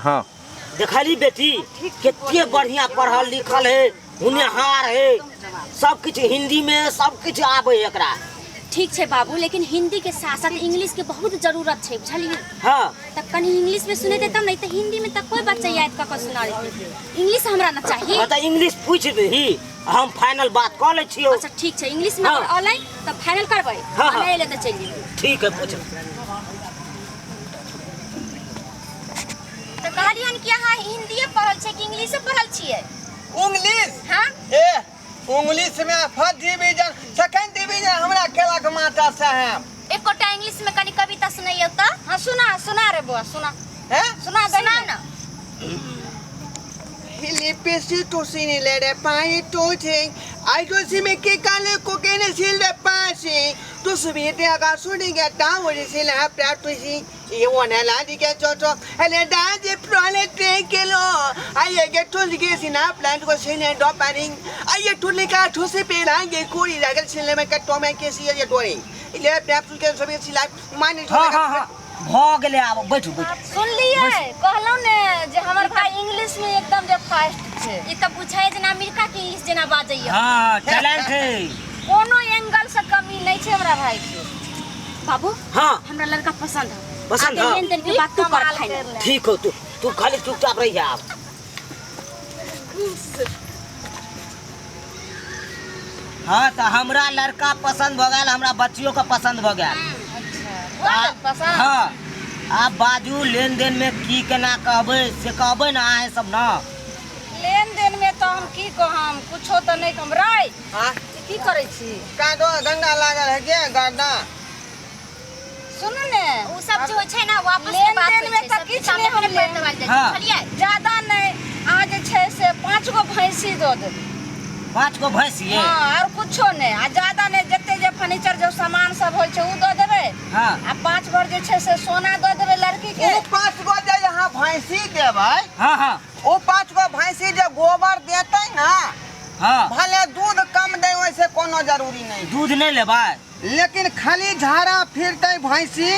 हाँ देखली बेटी कितने बढ़िया पढ़ल लिखल है, होनहार है, सब कुछ हिंदी में सब कुछ आवे एकरा। ठीक है बाबू, लेकिन हिंदी के साथ साथ इंग्लिश के बहुत जरूरत है, बुझलिए। हाँ तब कहीं इंग्लिश में सुने देता नहीं तो हिंदी में तक कोई बच्चा याद का सुना रही। इंग्लिश हमरा ना चाहिए। तो इंग्लिश पूछ दही, हम फाइनल बात कर ले छियो। अच्छा ठीक है, इंग्लिश में हाँ। ऑनलाइन तब फाइनल करबै। हाँ, हाँ। नहीं ले तो चलिए। ठीक है पूछ। तो कहलियन कि अहाँ हिंदी पढ़ल छै कि इंग्लिश पढ़ल छियै? इंग्लिश हाँ ए इंग्लिश में फर्स्ट डिवीजन सेकंड डिवीजन हमरा केलक माता साहब। एकोटा इंग्लिश में कनी कविता सुनाइयो तो। हाँ सुना रे बुआ, सुना हैं सुना ना। Hilipisi to sini lede pai to ting. I go see me kikale kokene silde pasi. To subite aga suni get down with the sila practicing. You want a lady get joto. And then the prole take kilo. I get to the gas in a plant was in and dropping. I get to lick out to sip it and get cool. I get sila make a tomato see your doing. It left up to get some like money. हाँ हाँ हाँ भ गेले, आब बैठू बैठू। सुन लिए कहलो ने जे हमर भाई इंग्लिश में एकदम जे फास्ट छै। ई त बुझाय जे ना अमेरिका के इंग्लिश जेना बाजैया। हाँ टैलेंट है, कोनो एंगल से कमी नहीं छै हमरा भाई के। बाबू हाँ हमरा लड़का पसंद है। पसंद है। लेन देन के बात तू कर फाइनल। ठीक हो, तू खाली चुपचाप रही जा। हाँ तो हमरा लड़का पसंद भ गया, हमरा बच्चियों का पसंद भ गया। पसंद हाँ आप बाजू लेन देन में की केना कहबे से कहबे ना है सब ना। लेन देन में तो हम की कहम, कुछो तो नहीं कम रे। हां की करे छी? का दो गंगा लागल है के गार्डन। सुन ने उ सब जे होय छै ना वापस के बात लेन देन में त किछ नहीं हम ले चलिए। ज्यादा नहीं आज छै से 5 गो भैंसी दो दे। 5 गो भैंसी है। हां और कुछो नहीं, आ ज्यादा नहीं जते जे फर्नीचर जो सामान सब होय छै उ दो देबे। हाँ आ 5 भर जे छै से सोना दो देबे लड़की के। ओ 5 गो जे यहाँ भैंसी देबै। हाँ हाँ ओ 5 गो भैंसी जे गोबर देतै ना, हाँ भले दूध कम दे वैसे कोनो जरूरी नहीं। दूध नहीं लेबै, लेकिन खाली झाड़ा फिरतै भैंसी,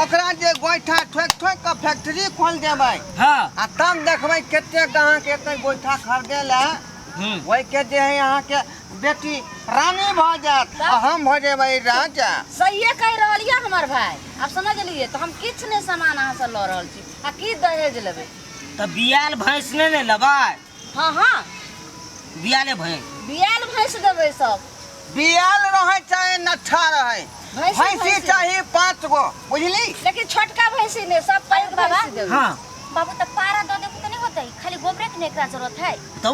ओकरा जे गोइठा ठोक ठोक के फैक्ट्री खोल देबै। हाँ आ तब देखबै कते कहाँ के एतै गोइठा खरीदे ला। वही के जे है यहाँ के बेटी रानी भ जात, हम भ जेबै राजा। सही कह रहलिए हमर भाई। अब समझ लिए तो हम किछ ने सामान अहाँ से ल रहल छी। आ की दहेज लेबै? तो बियाल भैंस नहीं लेबै। हां हां बियाले भैंस, बियाल भैंस देबै सब। बियाल रहे चाहे नट्ठा रहे, भैंसी चाहिए 5 गो, बुझली। लेकिन छोटका भैंसी ने सब पैग भैंसी देबै। हाँ बाबू त पारा दो देबू त नहीं होतै, खाली गोबरे के ने एकरा जरूरत है। तो